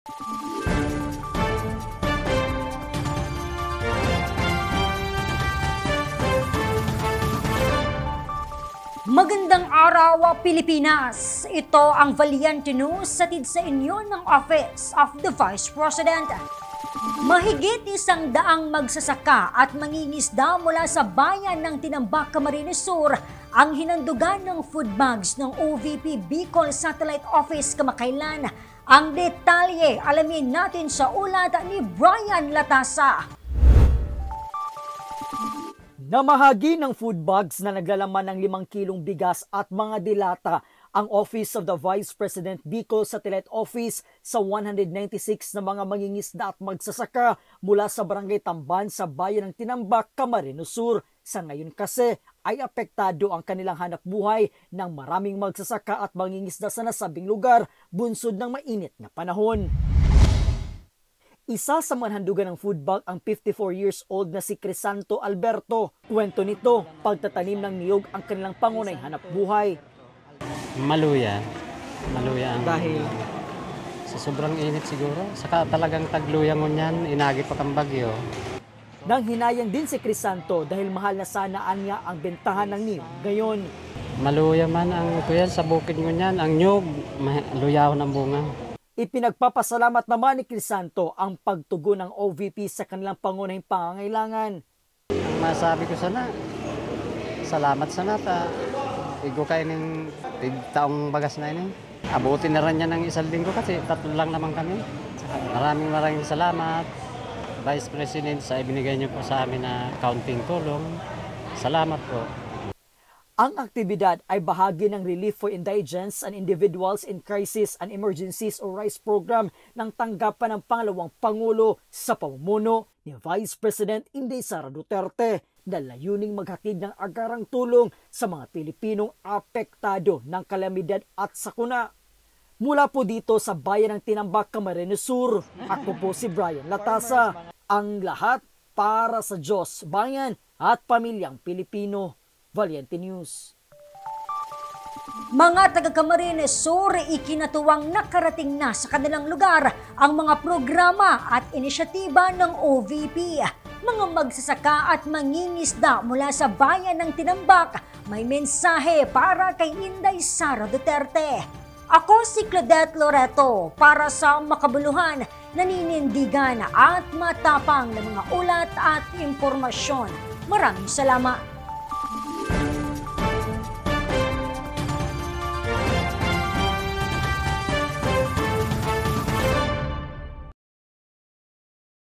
Magandang araw, Pilipinas! Ito ang Valiente News hatid sa inyo ng Office of the Vice President. Mahigit 100 magsasaka at mangingisda mula sa bayan ng Tinambak, Camarines Sur ang hinandugan ng food bags ng OVP Bicol Satellite Office kamakailan. Ang detalye alamin natin sa ulat ni Brian Latasa. Namahagi ng food bags na naglalaman ng 5 kilong bigas at mga dilata ang Office of the Vice President Bicol Satellite Office sa 196 na mga mangingisda at magsasaka mula sa Barangay Tamban sa bayan ng Tinambak, Camarines Sur. Sa ngayon kasi ay apektado ang kanilang hanap buhay ng maraming magsasaka at mangingisda sa nasabing lugar bunsod ng mainit na panahon. Isa sa manhandugan ng food bag ang 54 years old na si Crisanto Alberto. Kwento nito, pagtatanim ng niyog ang kanilang pangunahing hanap buhay. Maluya ang Dahil sa sobrang init siguro. Saka talagang tagluyan mo niyan, inagi pa kang bagyo. nang hinayang din si Crisanto dahil mahal na sana niya ang bentahan ng niyog ngayon. Maluya man ang kuya sa bukid mo niyan, ang nyug, luyaw ng bunga. Ipinagpapasalamat naman ni Crisanto ang pagtugon ng OVP sa kanilang pangunahing pangangailangan. Ang masabi ko sana, salamat sana ta. Igo kayo ng taong bagas na ini. Abutin na rin niya ng 1 linggo kasi 3 lang naman kami. Maraming salamat, Vice President, sa ibinigay niyo po sa amin na counting tulong. Salamat po. Ang aktibidad ay bahagi ng Relief for Indigents and Individuals in Crisis and Emergencies o RICE program ng tanggapan ng pangalawang Pangulo sa pamumuno ni Vice President Inday Sara Duterte na layuning maghatid ng agarang tulong sa mga Pilipinong apektado ng kalamidad at sakuna. Mula po dito sa bayan ng Tinambak, Camarines Sur, ako po si Brian Latasa. Ang lahat para sa Diyos, bayan at pamilyang Pilipino. Valiente News. Mga taga-Camarines Sur, ikinatuwang nakarating na sa kanilang lugar ang mga programa at inisyatiba ng OVP. Mga magsasaka at mangingisda mula sa bayan ng Tinambak, may mensahe para kay Inday Sara Duterte. Ako si Claudette Loreto para sa makabuluhan, naninindigan at matapang na mga ulat at impormasyon. Maraming salamat.